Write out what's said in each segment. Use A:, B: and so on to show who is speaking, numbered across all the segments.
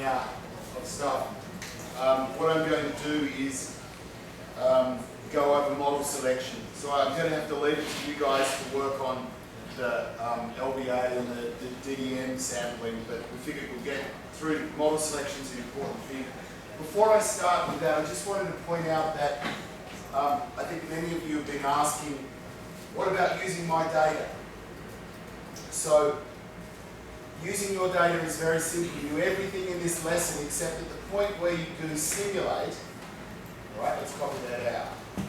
A: out of stuff. What I'm going to do is go over model selection. So I'm going to have to leave it to you guys to work on the LBA and the DEM sampling, but we figured we'll get through model selection is an important thing. Before I start with that, I just wanted to point out that I think many of you have been asking, what about using my data? So, using your data is very simple. You do everything in this lesson except at the point where you do simulate. Alright, let's copy that out. And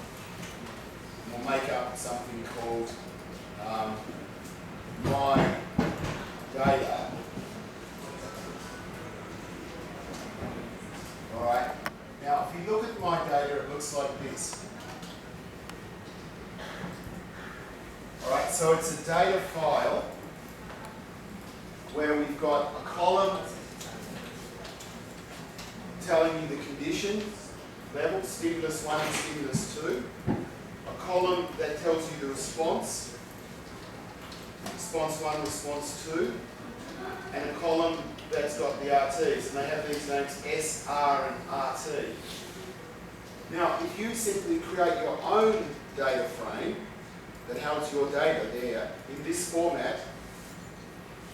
A: we'll make up something called my data. Alright, now if you look at my data, it looks like this. Alright, so it's a data file where we've got a column telling you the conditions, level, stimulus 1 and stimulus 2, a column that tells you the response, response 1, response 2, and a column that's got the RTs, and they have these names S, R, and RT. Now, if you simply create your own data frame that holds your data there in this format,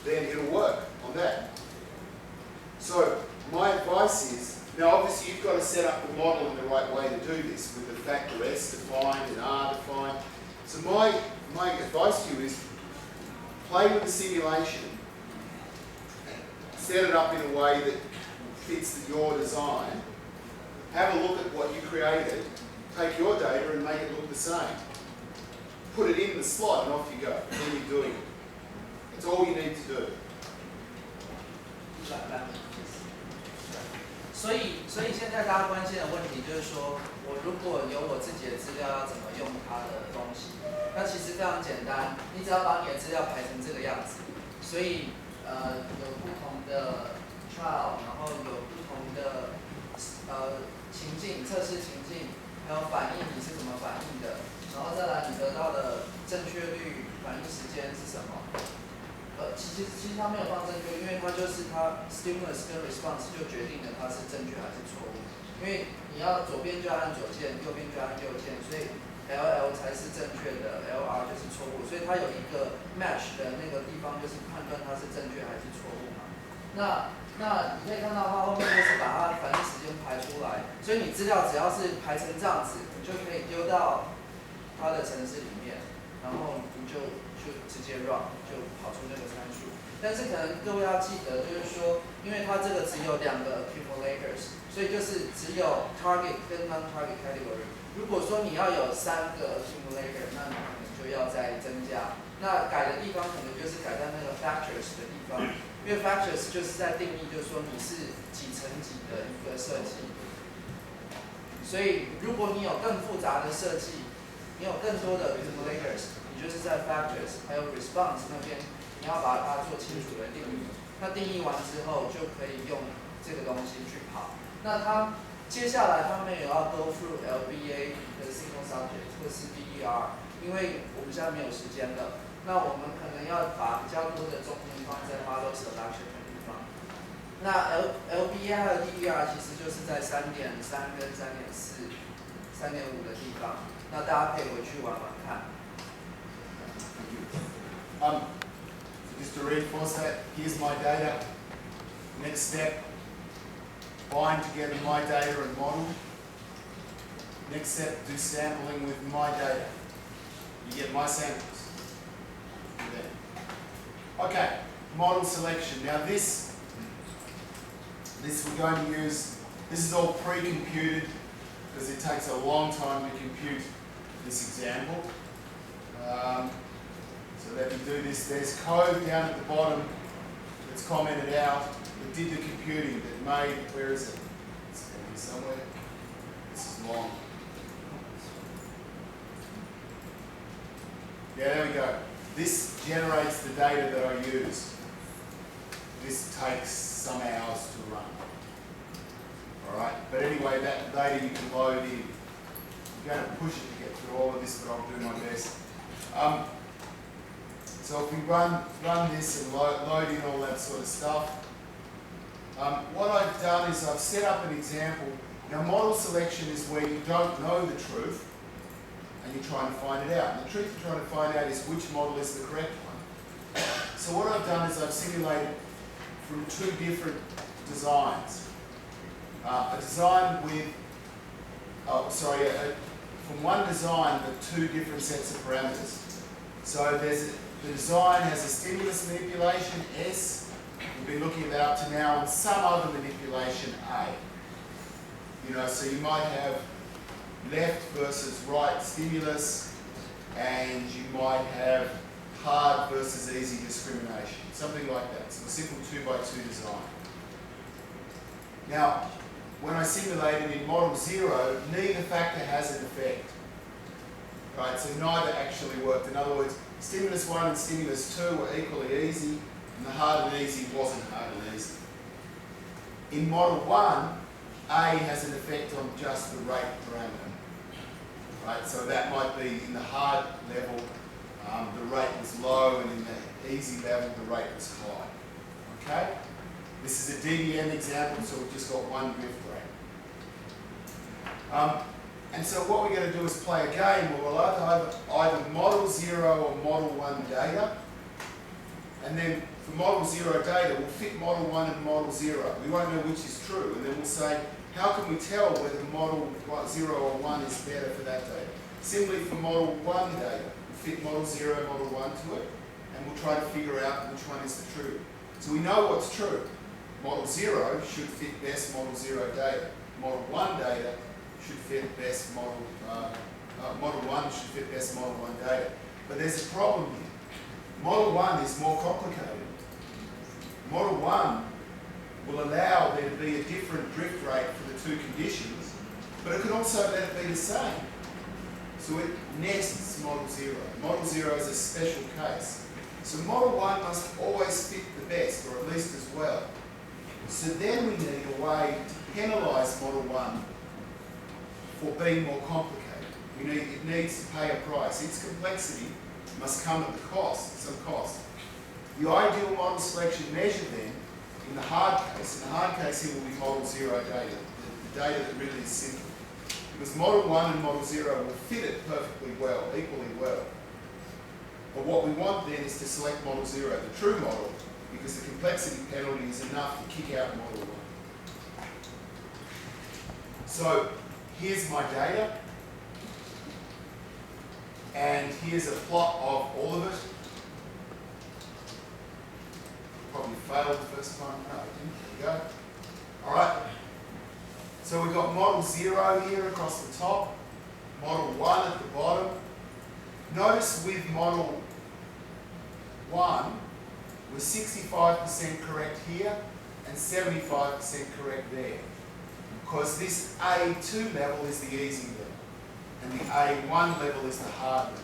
A: then it'll work on that. So, my advice is, now obviously you've got to set up the model in the right way to do this, with the factor S defined and R defined. So my advice to you is, play with the simulation, set it up in a way that fits your design, have a look at what you created, take your data and make it look the same. Put it in the slot and off you go. Then you're doing it. That's all you need to do.
B: 所以现在大家关心的问题就是说，我如果有我自己的资料，要怎么用它的东西？那其实非常简单，你只要把你的资料排成这个样子。所以有不同的 trial， 然后有不同的情境、测试情境，还有反应你是怎么反应的，然后再来你得到的正确率、反应时间是什么？其实它没有放正确，因为它就是它 stimulus 跟 response 就决定了它是正确还是错误。因为你要左边就要按左键，右边就要按右键，所以 LL 才是正确的 ，LR 就是错误。所以它有一个 match 的那个地方，就是判断它是正确还是错误嘛。那你可以看到它后面就是把它反应时间排出来，所以你资料只要是排成这样子，你就可以丢到它的程式里面，然后你就直接 run 就跑出那个参数。但是可能各位要记得，就是说，因为它这个只有2个 accumulators， 所以就是只有 target 跟 non-target category。如果说你要有3个 accumulator， 那你可能就要再增加。那改的地方可能就是改在那个 factors 的地方，因为 factors 就是在定义，就是说你是几乘几的一个设计。所以如果你有更复杂的设计，你有更多的 accumulators， 你就是在 factors 还有 response 那边，你要把它做清楚的定义。那定义完之后，就可以用这个东西去跑。那它接下来他们也要 go through LBA 的 single subject 或是 DER， 因为我们现在没有时间了。那我们可能要把比较多的重点放在 model selection 的地方。那 LBA 还有 DER 其实就是在 3.3 跟 3.4、3.5 的地方。那大家可以回去玩玩看。
A: Just to reinforce that, here's my data. Next step, bind together my data and model. Next step, do sampling with my data. You get my samples. Okay, model selection. Now this we're going to use, this is all pre-computed because it takes a long time to compute this example. So let me do this. There's code down at the bottom that's commented out that did the computing, that made, where is it? It's going to be somewhere. This is long. Yeah, there we go. This generates the data that I use. This takes some hours to run. Alright, but anyway, that data you can load in. I'm going to push it to get through all of this, but I'll do my best. So if we run this and load in all that sort of stuff, What I've done is I've set up an example. Now, model selection is where you don't know the truth and you're trying to find it out. And the truth you're trying to find out is which model is the correct one. So what I've done is I've simulated from two different designs. A design with, from one design with two different sets of parameters. So the design has a stimulus manipulation, S. We've been looking at that up to now, and some other manipulation, A. So you might have left versus right stimulus, and you might have hard versus easy discrimination, something like that. So a simple 2x2 design. Now, when I simulated in model 0, neither factor has an effect. Right, so neither actually worked. In other words, stimulus 1 and stimulus 2 were equally easy, and the hard and easy wasn't hard and easy. In model 1, A has an effect on just the rate parameter. Right, so that might be in the hard level, the rate was low, and in the easy level, the rate was high. Okay? This is a DDM example, so we've just got one drift rate. And so what we're going to do is play a game where we'll either model 0 or model 1 data, and then for model 0 data, we'll fit model 1 and model 0. We won't know which is true, and then we'll say, how can we tell whether model 0 or 1 is better for that data? Similarly, for model 1 data, we'll fit model 0 and model 1 to it, and we'll try to figure out which one is the true. So we know what's true. Model 0 should fit best model 0 data. Model 1 data should fit best model, model 1 should fit best model 1 data. But there's a problem here. Model 1 is more complicated. Model 1 will allow there to be a different drift rate for the two conditions, but it can also let it be the same. So it nests model 0. Model 0 is a special case. So model 1 must always fit the best, or at least as well. So then we need a way to penalise model 1 for being more complicated. It needs to pay a price. Its complexity must come at the cost, some cost. The ideal model selection measure then, in the hard case here will be model 0 data, the data that really is simple. Because model 1 and model 0 will fit it perfectly well, equally well. But what we want then is to select model 0, the true model, because the complexity penalty is enough to kick out model 1. So here's my data, and here's a plot of all of it. Probably failed the first time. No, it didn't. There we go. All right. So we've got model 0 here across the top, model 1 at the bottom. Notice with model 1, we're 65% correct here and 75% correct there. Because this A2 level is the easy level, and the A1 level is the hard level.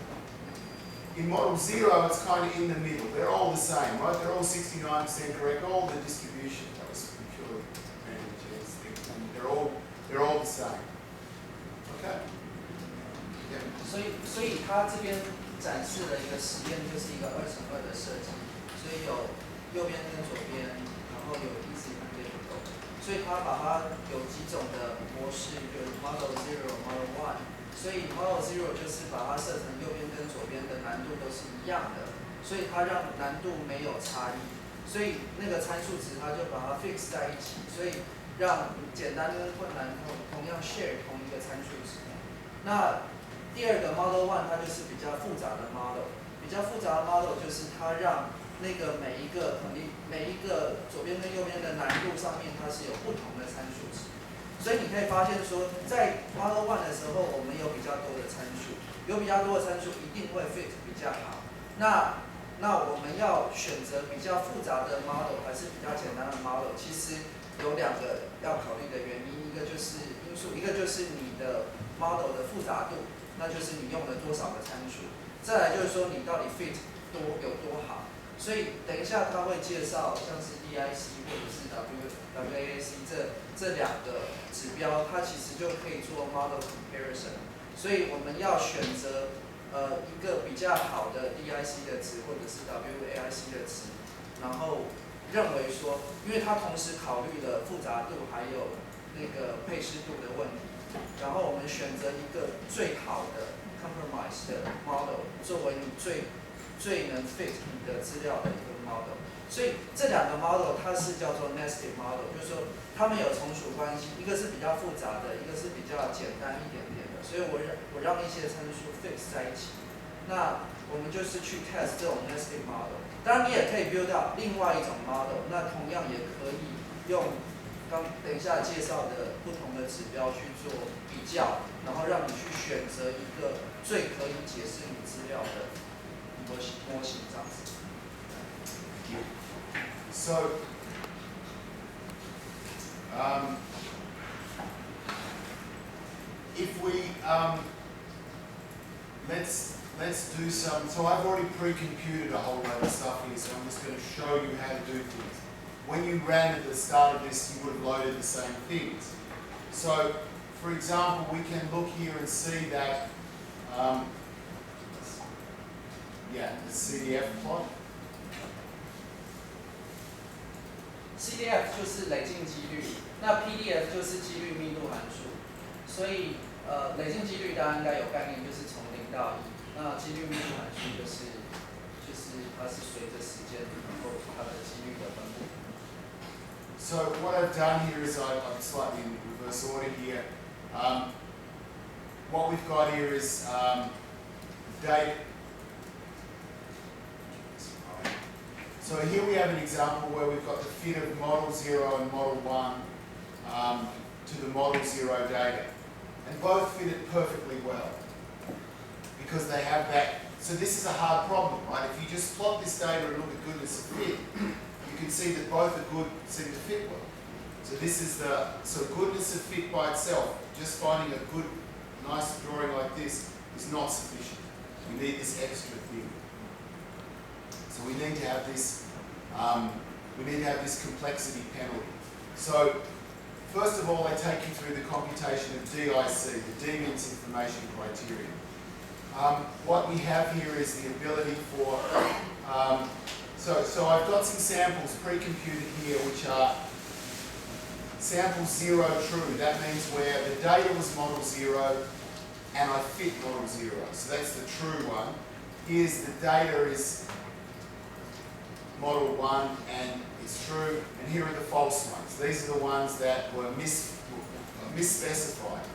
A: In model 0, it's kind of in the middle. They're all the same, right? They're all 69% correct. All the distribution, that was purely random chance thing. And they're all the same. Okay? Yeah.
B: 所以它这边展示了一个实验，就是一个2×2的设计，所以有右边跟左边，然后有 easy 跟 difficult， 所以它把它有几种的模式，有 model 0、model 1。所以 model 0就是把它设成右边跟左边的难度都是一样的，所以它让难度没有差异，所以那个参数值它就把它 fix 在一起，所以让简单跟困难同样 share 同一个参数值。那第二个 model 1它就是比较复杂的 model， 比较复杂的 model 就是它让那个每一个左边跟右边的难度上面它是有不同的参数值。所以你可以发现说，在 Model 1的时候，我们有比较多的参数，有比较多的参数一定会 fit 比较好。那我们要选择比较复杂的 model 还是比较简单的 model， 其实有两个要考虑的原因，一个就是因素，一个就是你的 model 的复杂度，那就是你用了多少个参数，再来就是说你到底 fit 有多好。所以等一下他会介绍像是 DIC 或者是 WAC 这两个指标，它其实就可以做 model comparison。所以我们要选择一个比较好的 DIC 的值或者是 WAIC 的值，然后认为说，因为它同时考虑了复杂度还有那个配适度的问题，然后我们选择一个最好的 compromise 的 model 作为你最能 fit 你的资料的一个 model。所以这两个 model 它是叫做 nested model， 就是说它们有从属关系，一个是比较复杂的，一个是比较简单一点点的。所以我让一些参数 fix 在一起。那我们就是去 test 这种 nested model。当然你也可以 build up 另外一种 model， 那同样也可以用等一下介绍的不同的指标去做比较，然后让你去选择一个最可以解释你资料的模型这样子。
A: So, if we let's do some. So I've already pre-computed a whole load of stuff here, so I'm just going to show you how to do things. When you ran at the start of this, you would have loaded the same things. So, for example, we can look here and see that, the CDF plot.
B: CDF 就是累进几率，那 PDF 就是几率密度函数，所以累进几率大家应该有概念，就是从0到1，那几率密度函数就是它是随着时间然后它的几率的分布。
A: So what I've done here is I'm slightly in reverse order here. What we've got here is date. So here we have an example where we've got the fit of model 0 and model 1 to the model 0 data. And both fit it perfectly well because they have that. So this is a hard problem, right? If you just plot this data and look at goodness of fit, you can see that both are good, seem to fit well. So this is so goodness of fit by itself, just finding a good, nice drawing like this is not sufficient. We need this extra thing. So we need to have this, complexity penalty. So first of all, I take you through the computation of DIC, the deviance information criterion. What we have here is the ability for, so I've got some samples pre-computed here which are sample 0 true. That means where the data was model 0 and I fit model 0. So that's the true one. Here's the data is model 1 and it's true, and here are the false ones. These are the ones that were misspecified.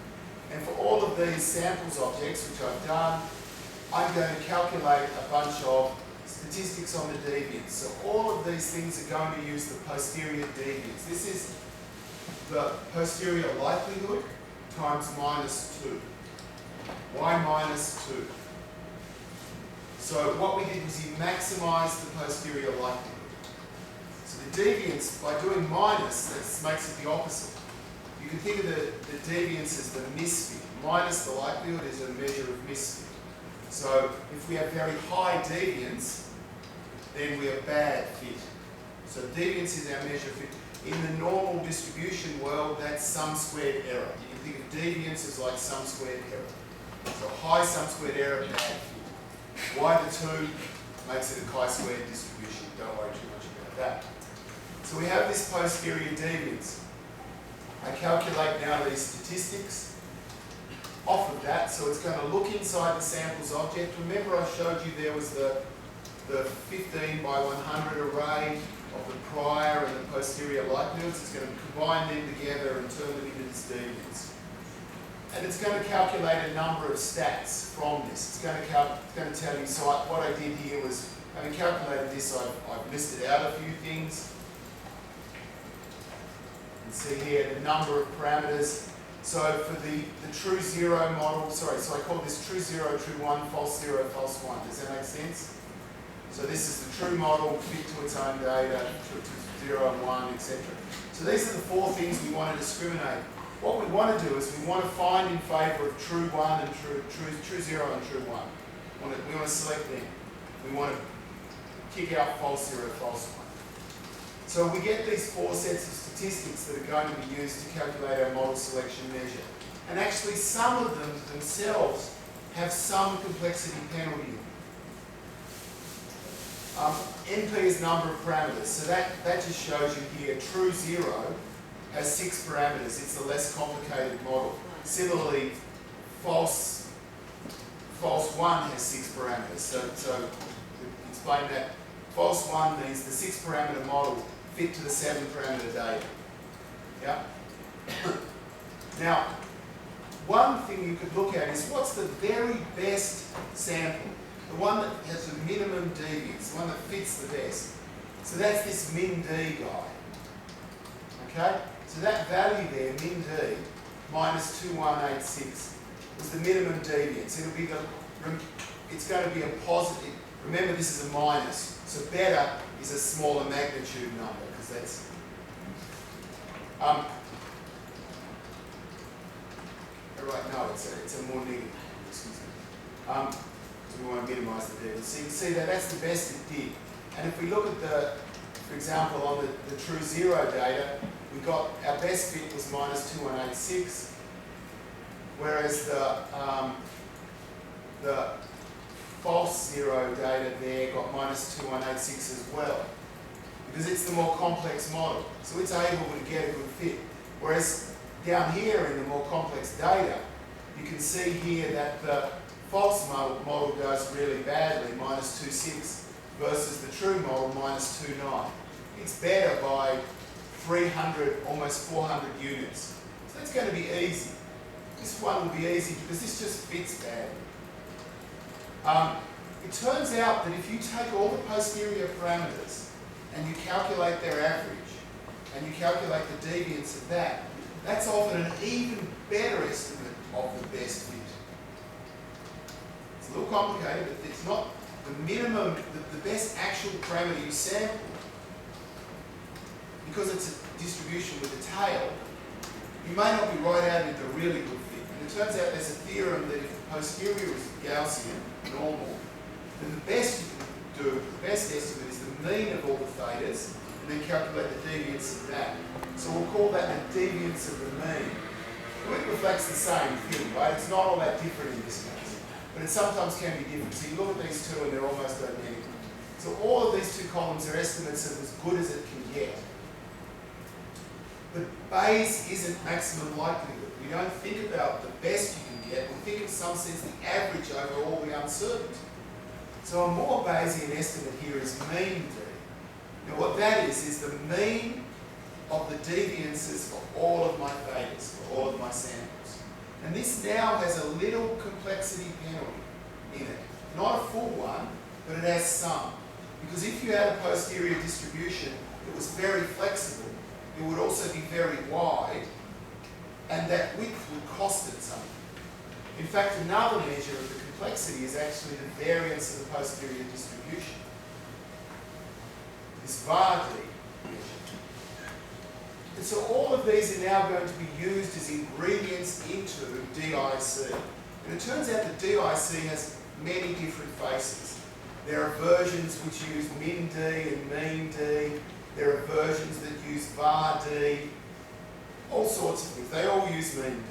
A: And for all of these samples objects, which I've done, I'm going to calculate a bunch of statistics on the deviance. So all of these things are going to use the posterior deviance. This is the posterior likelihood times -2. Y -2. So what we did was we maximised the posterior likelihood. So the deviance, by doing minus, that makes it the opposite. You can think of the deviance as the misfit. Minus the likelihood is a measure of misfit. So if we have very high deviance, then we are bad fit. So deviance is our measure of fit. In the normal distribution world, that's sum squared error. You can think of deviance as like sum squared error. So high sum squared error, bad fit. Y2 makes it a chi-squared distribution. Don't worry too much about that. So we have this posterior deviance. I calculate now these statistics off of that. So it's going to look inside the samples object. Remember I showed you there was the 15 by 100 array of the prior and the posterior likelihoods. It's going to combine them together and turn them into this deviance. And it's going to calculate a number of stats from this. It's going to tell you, so what I did here was, having calculated this, I've listed out a few things. You can see here the number of parameters. So for the true 0 model, so I call this true 0, true 1, false 0, false 1. Does that make sense? So this is the true model, fit to its own data, true 0 and 1, etc. So these are the 4 things we want to discriminate. What we want to do is we want to find in favour of true 1 and true 0 and true 1. We want to select them. We want to kick out false 0, false 1. So we get these 4 sets of statistics that are going to be used to calculate our model selection measure. And actually some of them themselves have some complexity penalty. NP is number of parameters. So that just shows you here true 0 has 6 parameters. It's the less complicated model. Similarly, false 1 has 6 parameters. So to explain that, false 1 means the 6 parameter model fit to the 7 parameter data. Yeah? Now, one thing you could look at is what's the very best sample, the one that has the minimum deviance, the one that fits the best. So that's this min D guy. Okay? So that value there, min D, minus 2186, is the minimum deviance. It'll be it's going to be a positive. Remember, this is a minus. So beta is a smaller magnitude number, because that's... right, no, it's a more negative. Excuse me. So we want to minimise the deviance. So you can see that that's the best it did. And if we look at for example, on the true 0 data, we got our best fit was minus 2186, whereas the false 0 data there got minus 2186 as well, because it's the more complex model. So it's able to get a good fit. Whereas down here in the more complex data, you can see here that the false model does really badly, minus 26, versus the true model, minus 29. It's better by 300, almost 400 units. So that's going to be easy. This one will be easy because this just fits badly. It turns out that if you take all the posterior parameters and you calculate their average, and you calculate the deviance of that, that's often an even better estimate of the best fit. It's a little complicated, but it's not the minimum, the best actual parameter you sample, because it's a distribution with a tail, you may not be right out into a really good fit. And it turns out there's a theorem that if the posterior is Gaussian, normal, then the best you can do, the best estimate is the mean of all the thetas, and then calculate the deviance of that. So we'll call that the deviance of the mean. It reflects the same thing, right? It's not all that different in this case, but it sometimes can be different. So you look at these two and they're almost identical. So all of these two columns are estimates of as good as it can get. But Bayes isn't maximum likelihood. We don't think about the best you can get. We think in some sense the average over all the uncertainty. So a more Bayesian estimate here is mean D. Now what that is the mean of the deviances for all of my thetas, for all of my samples. And this now has a little complexity penalty in it. Not a full one, but it has some. Because if you had a posterior distribution that was very flexible, it would also be very wide, and that width would cost it something. In fact, another measure of the complexity is actually the variance of the posterior distribution. This var D measure. And so all of these are now going to be used as ingredients into DIC. And it turns out that DIC has many different faces. There are versions which use min D and mean D. There are versions that use var D. All sorts of things. They all use mean D.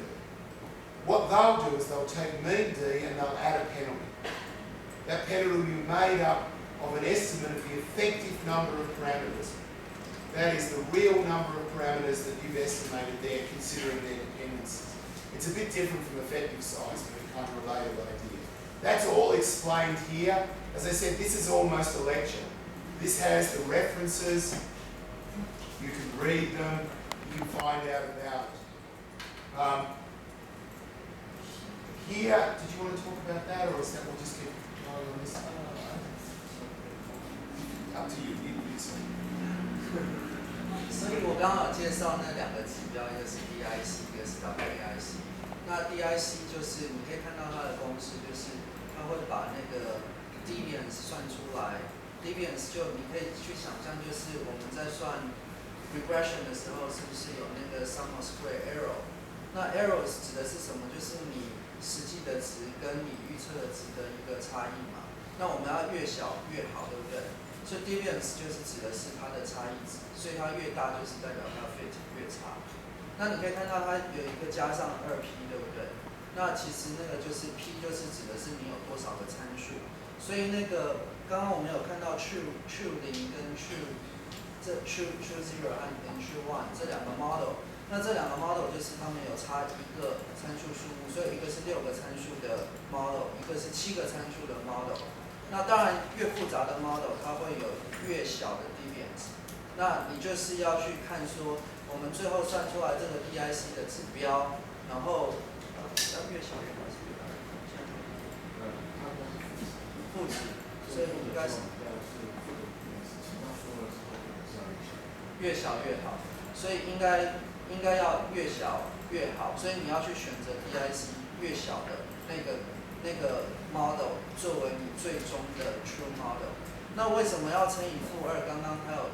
A: What they'll do is they'll take mean D and they'll add a penalty. That penalty will be made up of an estimate of the effective number of parameters. That is the real number of parameters that you've estimated there, considering their dependencies. It's a bit different from effective size, but a kind of related idea. That's all explained here. As I said, this is almost a lecture. This has the references. You can read them. You can find out about it. Here, did you want to talk about that, or is that we'll just keep going on this? Up to you.
B: 所以我刚好介绍那两个指标，一个是 DIC， 一个是 WAIC。那 DIC 就是你可以看到它的公式，就是它会把那个 deviance 算出来。deviance 就你可以去想象，就是我们在算 regression 的时候，是不是有那个 sum of square error？ 那 error 指的是什么？就是你实际的值跟你预测的值的一个差异嘛。那我们要越小越好，对不对？所以 deviance 就是指的是它的差异值，所以它越大就是代表它 fit 越差。那你可以看到它有一个加上 2p， 对不对？那其实那个就是 p 就是指的是你有多少个参数，所以那个刚刚我们有看到 true 0跟 true 0和 true 1这两个 model， 那这两个 model 就是它们有差一个参数数目，所以一个是6个参数的 model， 一个是7个参数的 model。那当然越复杂的 model 它会有越小的 deviance， 那你就是要去看说我们最后算出来这个 DIC 的指标，然后要越小越好。负值，所以应该是越小越好，所以应该要越小越好，所以你要去选择 DIC 越小的那个 model 作为你最终的 true model。那为什么要乘以-2？刚刚还有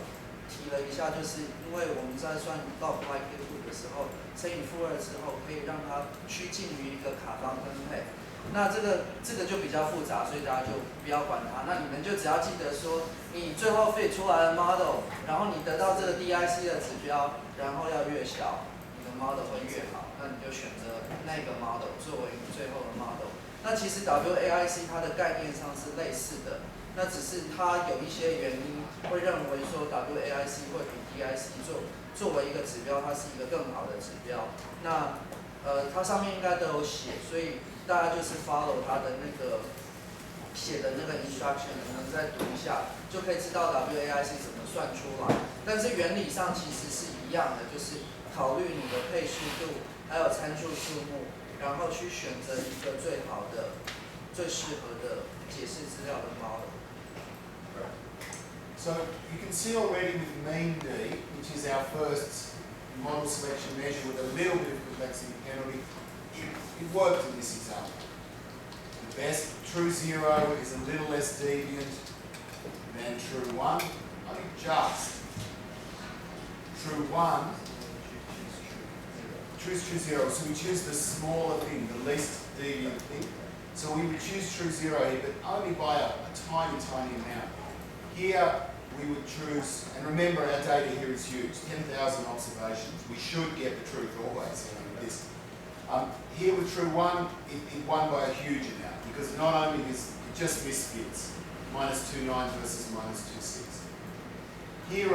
B: 提了一下，就是因为我们在算 log likelihood 的时候，乘以-2之后，可以让它趋近于一个卡方分配。那这个就比较复杂，所以大家就不要管它。那你们就只要记得说，你最后 fit 出来的 model， 然后你得到这个 DIC 的指标，然后要越小，你的 model 会越好。那你就选择那个 model 作为你最后的 model。那其实 WAIC 它的概念上是类似的，那只是它有一些原因会认为说 WAIC 会比 DIC 作为一个指标，它是一个更好的指标。那它上面应该都有写，所以大家就是 follow 它的那个写的那个 instruction， 你们再读一下，就可以知道 WAIC 怎么算出来。但是原理上其实是一样的，就是考虑你的配数度，还有参数数目，然后去选择一个最好的、最适合的解释资料的 model。
A: So you can see already with mean D, which is our first model selection measure with a little bit of complexity penalty, it worked in this example. The best true 0 is a little less deviant than true 1. I think just true 1, choose true 0. So we choose the smaller thing, the least deviant thing. So we would choose true 0 here, but only by a tiny, tiny amount. Here we would choose, and remember our data here is huge, 10,000 observations. We should get the truth always with this. Here with true 1, it won by a huge amount because not only is it just misfits, -2.9 versus -2.6. Here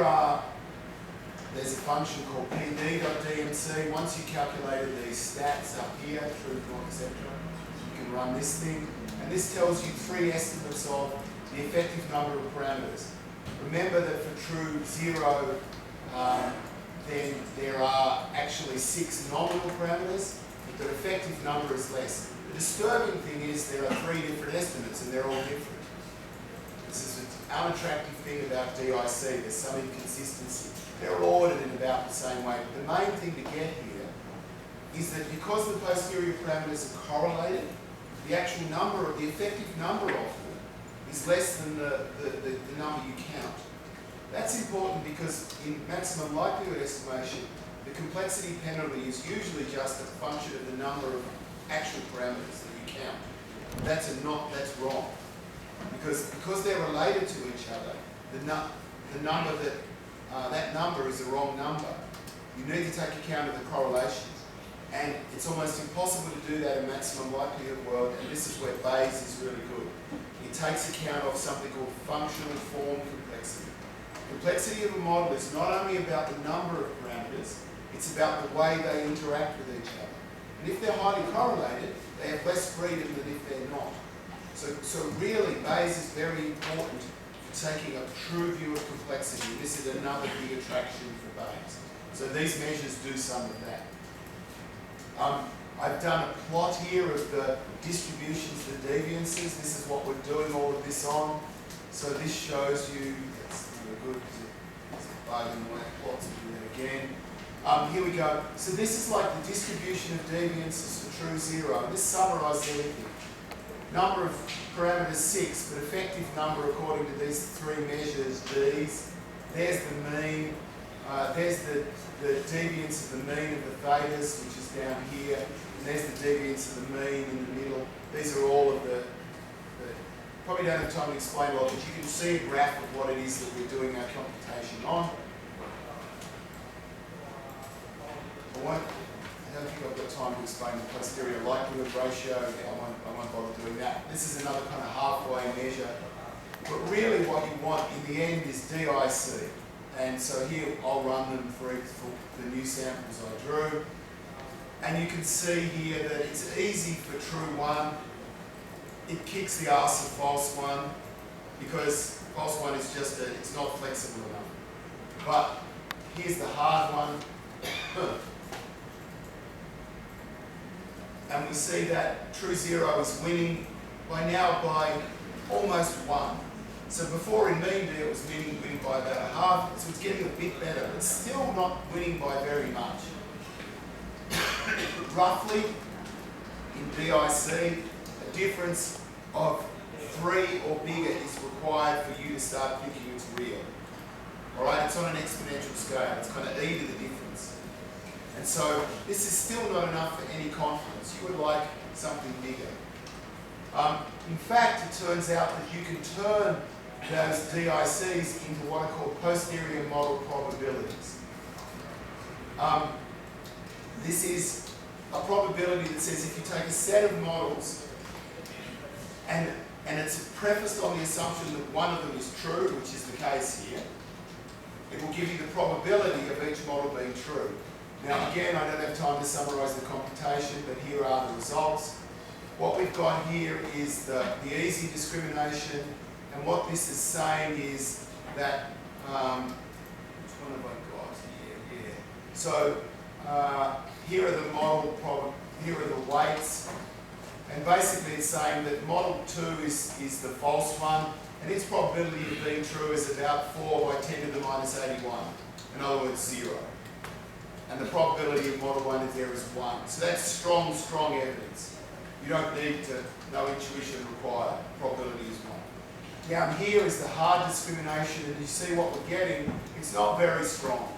A: there's a function called pd.dmc. Once you calculated these stats up here, truth, not, etc., you can run this thing, and this tells you 3 estimates of the effective number of parameters. Remember that for true 0, then there are actually 6 nominal parameters, but the effective number is less. The disturbing thing is there are 3 different estimates and they're all different. This is an unattractive thing about DIC, there's some inconsistency. They're all ordered in about the same way. But the main thing to get here is that because the posterior parameters are correlated, the actual number, the effective number of them is less than the number you count. That's important because in maximum likelihood estimation, the complexity penalty is usually just a function of the number of actual parameters that you count. That's wrong. Because they're related to each other, the number that number is the wrong number. You need to take account of the correlations. And it's almost impossible to do that in maximum likelihood world, and this is where Bayes is really good. It takes account of something called functional form complexity. Complexity of a model is not only about the number of parameters, it's about the way they interact with each other. And if they're highly correlated, they have less freedom than if they're not. So really, Bayes is very important for taking a true view of complexity. This is another big attraction for Bayes. So these measures do some of that. I've done a plot here of the distributions, the deviances. This is what we're doing all of this on. So this shows you, that's really good because it's a bug in the way plots, do that again. Here we go. So this is like the distribution of deviances for true 0. This summarizes everything. Number of parameters 6, but effective number according to these 3 measures, D's. There's the mean. There's the deviance of the mean of the thetas, which is down here. And there's the deviance of the mean in the middle. These are all of the probably don't have time to explain all, but you can see a graph of what it is that we're doing our computation on. I don't think I've got time time to explain the posterior likelihood ratio. I won't bother doing that. This is another kind of halfway measure. But really what you want in the end is DIC. And so here I'll run them for the new samples I drew. And you can see here that it's easy for true one. It kicks the ass of false one because false one is just it's not flexible enough. But here's the hard one. And we see that true zero is winning by almost 1. So before in mean D it was winning by about a half, so it's getting a bit better, but still not winning by very much. Roughly, in DIC, a difference of 3 or bigger is required for you to start thinking it's real. Alright, it's on an exponential scale, it's kind of e to the difference. And so this is still not enough for any confidence. You would like something bigger. In fact, it turns out that you can turn those DICs into what are called posterior model probabilities. This is a probability that says if you take a set of models and it's prefaced on the assumption that one of them is true, which is the case here, it will give you the probability of each model being true. Now again, I don't have time to summarise the computation, but here are the results. What we've got here is the easy discrimination, and what this is saying is that, which one have I got here? Yeah. So here are the here are the weights, and basically it's saying that model 2 is the false one, and its probability of being true is about 4 by 10 to the minus 81. In other words, 0. And the probability of model 1 there is 1. So that's strong, strong evidence. You don't need no intuition required. Probability is 1. Down here is the hard discrimination, and you see what we're getting. It's not very strong.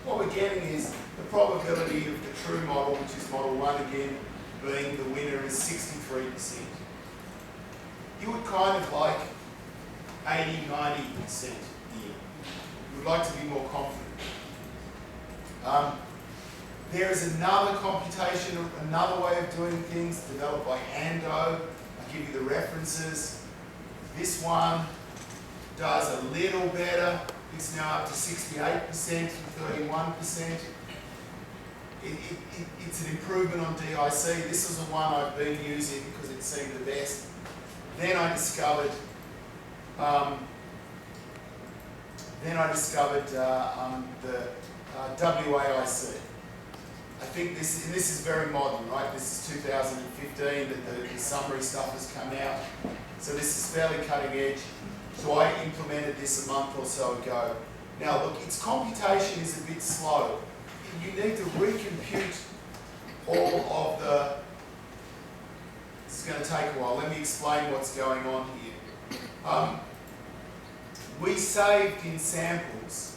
A: What we're getting is the probability of the true model, which is model 1 again, being the winner is 63%. You would kind of like 80, 90% here. You would like to be more confident. There is another computation, another way of doing things developed by Ando. I'll give you the references. This one does a little better. It's now up to 68% from 31%. It's an improvement on DIC. This is the one I've been using because it seemed the best. Then I discovered the WAIC. I think this is very modern, right? This is 2015 that the summary stuff has come out. So this is fairly cutting edge. So I implemented this a month or so ago. Now look, its computation is a bit slow. You need to recompute all of the... This is going to take a while. Let me explain what's going on here. We saved in samples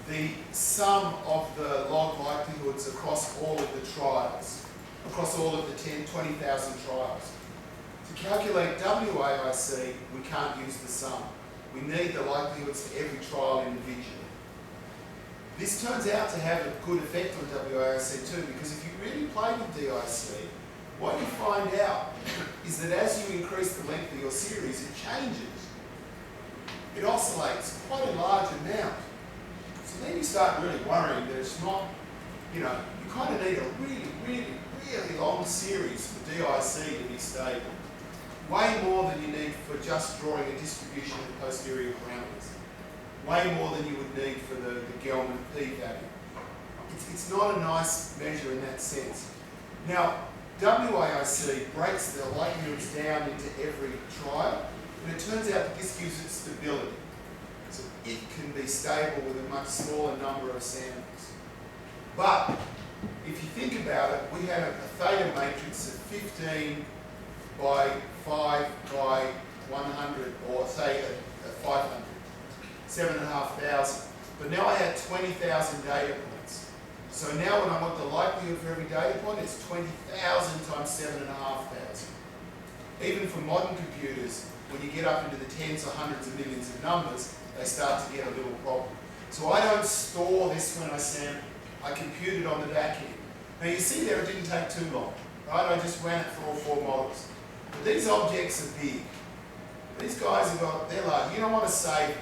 A: the sum of the log likelihoods across all of the trials, across all of the 20,000 trials. To calculate WAIC, we can't use the sum. We need the likelihoods for every trial individually. This turns out to have a good effect on WAIC too, because if you really play with DIC, what you find out is that as you increase the length of your series, it changes. It oscillates quite a large amount. So then you start really worrying that it's not, you kind of need a really, really, really long series for DIC to be stable. Way more than you need for just drawing a distribution of posterior parameters. Way more than you would need for the Gelman p-value. It's not a nice measure in that sense. Now, WAIC breaks the likelihoods down into every trial, and it turns out that this gives it stability. So it can be stable with a much smaller number of samples. But if you think about it, we have a theta matrix of 15 by 5 by 100, or say 500, 7,500. But now I have 20,000 data points. So now when I want the likelihood for every data point, it's 20,000 times 7,500. Even for modern computers, when you get up into the tens or hundreds of millions of numbers, they start to get a little problem. So I don't store this when I sample. I compute it on the back end. Now you see there it didn't take too long, right? I just ran it for all 4 models. But these objects are big. These guys have got, they're like, you don't want to save them.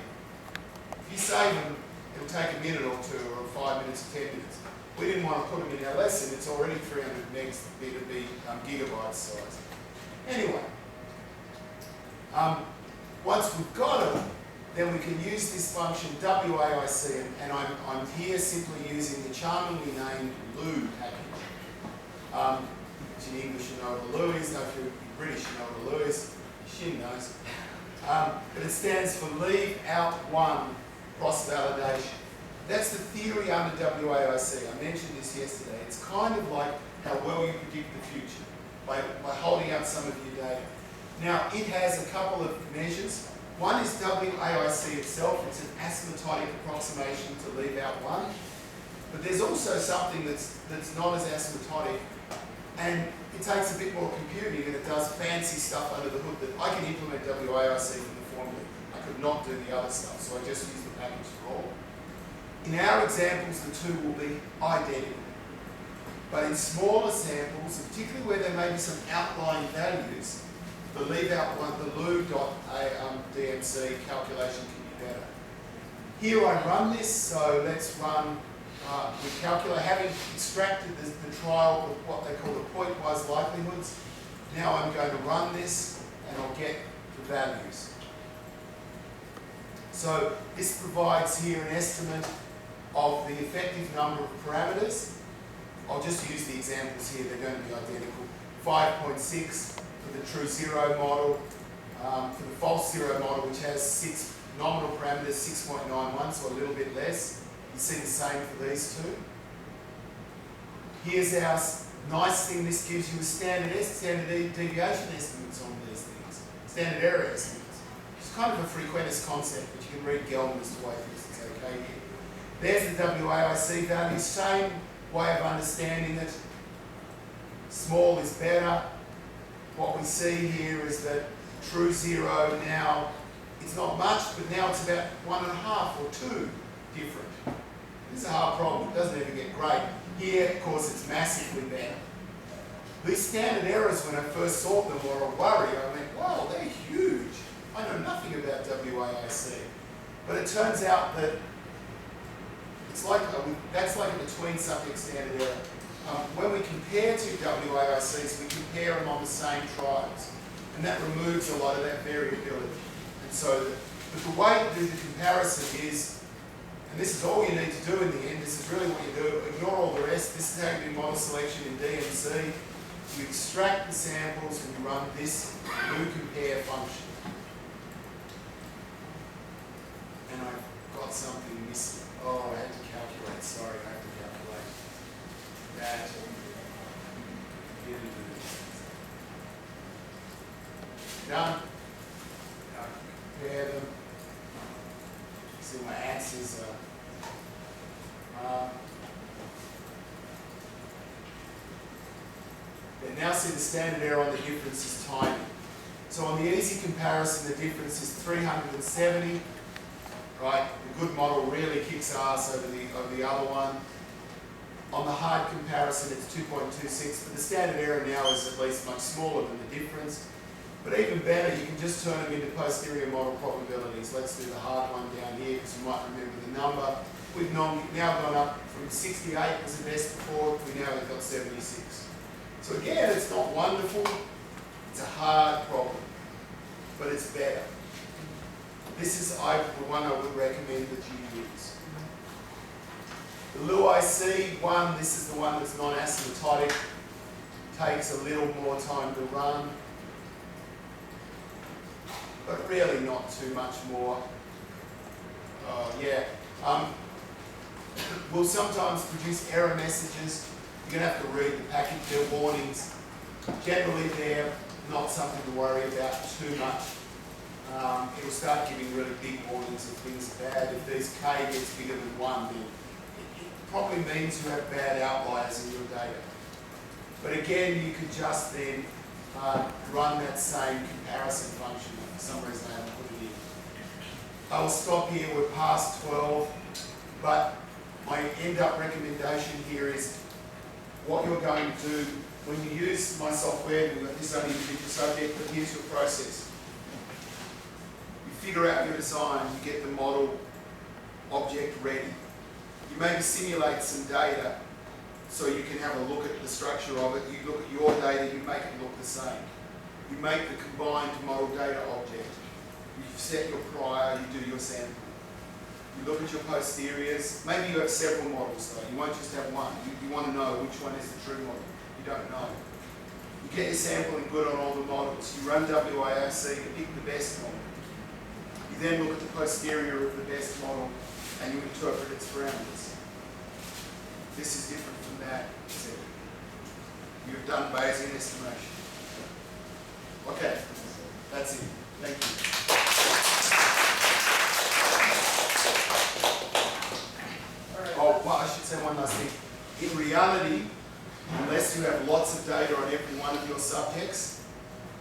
A: If you save them, it'll take a minute or 2 or 5 minutes or 10 minutes. We didn't want to put them in our lesson. It's already 300 megs to be gigabyte size. Anyway, once we've got them, then we can use this function WAIC, and I'm here simply using the charmingly named loo package. Which in English you know what a loo is, no, if you're British you know what a loo is, Shin knows. But it stands for leave out one cross-validation. That's the theory under WAIC. I mentioned this yesterday. It's kind of like how well you predict the future by holding out some of your data. Now, it has a couple of measures. One is WAIC itself. It's an asymptotic approximation to leave out one. But there's also something that's not as asymptotic, and it takes a bit more computing, and it does fancy stuff under the hood that I can implement WAIC from the formula. I could not do the other stuff, so I just use the package for all. In our examples, the two will be identical. But in smaller samples, particularly where there may be some outlying values, the leave out one, the loo.dmc calculation can be better. Here I run this, so let's run, we calculate, having extracted the trial of what they call the point-wise likelihoods. Now I'm going to run this and I'll get the values. So this provides here an estimate of the effective number of parameters. I'll just use the examples here, they're going to be identical. 5.6 for the true zero model. For the false zero model, which has 6 nominal parameters, 6.91, so a little bit less. You see the same for these two. Here's our nice thing, this gives you a standard deviation estimates on these things. Standard error estimates. It's kind of a frequentist concept, but you can read Gelman as to why this is okay here. There's the WAIC value, same way of understanding it. Small is better. What we see here is that true zero now, it's not much, but now it's about 1.5 or 2 different. This is a hard problem, it doesn't ever get great. Here, of course, it's massively better. These standard errors, when I first saw them, were a worry. I went, wow, they're huge. I know nothing about WAIC. But it turns out that it's like that's like a between subject standard error. When we compare two WAICs, we compare them on the same trials. And that removes a lot of that variability. And so, but the way to do the comparison is, and this is all you need to do in the end, this is really what you do, ignore all the rest. This is how you do model selection in DMC. You extract the samples and you run this do compare function. And I've got something missing. Oh, I had to calculate. Sorry, I had to calculate that. Done. Now compare them. See my answers are. Now see the standard error on the difference is tiny. So on the easy comparison, the difference is 370. Right, the good model really kicks ass over the other one. On the hard comparison, it's 2.26, but the standard error now is at least much smaller than the difference. But even better, you can just turn them into posterior model probabilities. Let's do the hard one down here because you might remember the number. We've now gone up from 68 was the best before, we now have got 76. So again, it's not wonderful, it's a hard problem, but it's better. This is the one I would recommend that you use. The LUIC one, this is the one that's non-asymptotic, takes a little more time to run, but really not too much more. We'll sometimes produce error messages. You're going to have to read the package, their warnings. Generally, they're not something to worry about too much. It'll start giving really big warnings if things are bad. If these K gets bigger than 1, then it probably means you have bad outliers in your data. But again, you could just then run that same comparison function. For some reason, I haven't put it in. I will stop here. We're past 12. But my end-up recommendation here is what you're going to do when you use my software, we've got this only individual subject, but here's your process. You figure out your design, you get the model object ready. You maybe simulate some data so you can have a look at the structure of it. You look at your data, you make it look the same. You make the combined model data object. You set your prior, you do your sampling. You look at your posteriors. Maybe you have several models though. You won't just have one. You want to know which one is the true model. You don't know. You get your sampling good on all the models. You run WIOC to pick the best model. You then look at the posterior of the best model and you interpret its parameters. This is different from that. You've done Bayesian estimation. Okay, that's it. Thank you. Oh, well, I should say one last thing. In reality, unless you have lots of data on every one of your subjects,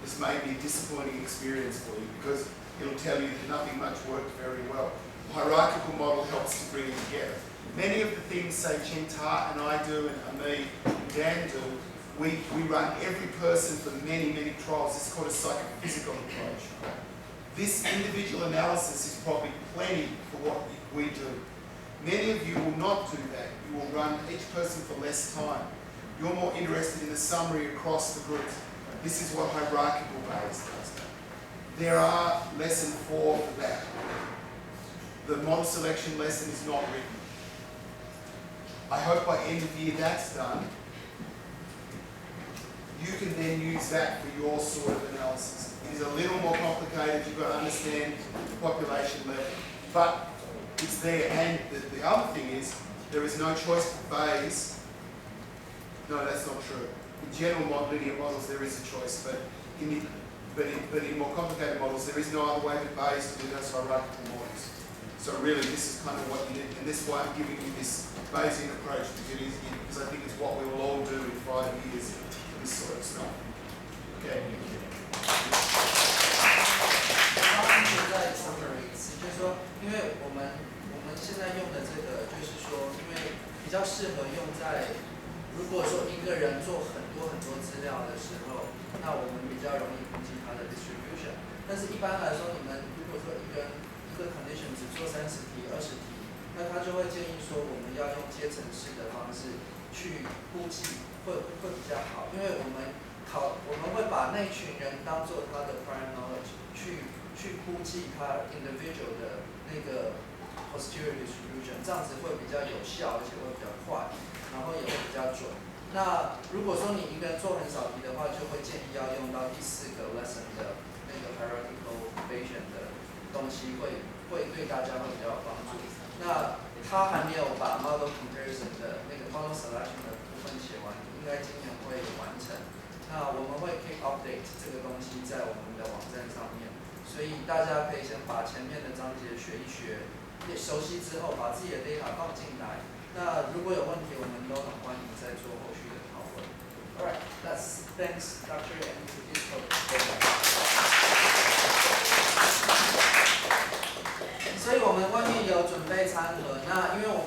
A: this may be a disappointing experience for you because it'll tell you that nothing much worked very well. The hierarchical model helps to bring it together. Many of the things, say, Chintar and I do, and Ami and Dan do, we run every person for many, many trials. It's called a psychophysical approach. This individual analysis is probably plenty for what we do. Many of you will not do that. You will run each person for less time. You're more interested in the summary across the group. This is what hierarchical Bayes does. There are lesson 4 for that. The model selection lesson is not written. I hope by end of year that's done. You can then use that for your sort of analysis. It is a little more complicated. You've got to understand the population level. But it's there. And the other thing is, there is no choice for Bayes. No, that's not true. In general linear models, there is a choice. But in more complicated models, there is no other way but Bayes to do those hierarchical models. So really, this is kind of what you need. And this is why I'm giving you this Bayesian approach, because I think it's what we will all do in 5 years. This sort of stuff. Okay.
B: 在 summary 一次，就是说，因为我们现在用的这个，就是说，因为比较适合用在，如果说一个人做很多资料的时候，那我们比较容易估计它的 distribution。但是一般来说，你们如果说一个 condition 只做30题、20题，那他就会建议说，我们要用阶层式的方式去估计。会比较好，因为我们会把那群人当做他的 prior knowledge 去估计他 individual 的那个 posterior distribution， 这样子会比较有效，而且会比较快，然后也会比较准。那如果说你一个人做很少题的话，就会建议要用到第4个 lesson 的那个 hierarchical Bayesian 的东西会对大家会比较有帮助。那他还没有把 model comparison 的那个 model selection 的部分写完，应该今年会完成。那我们会 keep update 这个东西在我们的网站上面，所以大家可以先把前面的章节学一学，熟悉之后把自己的 data 放进来。那如果有问题，我们都很欢迎再做后续的讨论。Alright, thanks Dr. and Heathcote. 所以我们外面有准备餐盒，那因为我们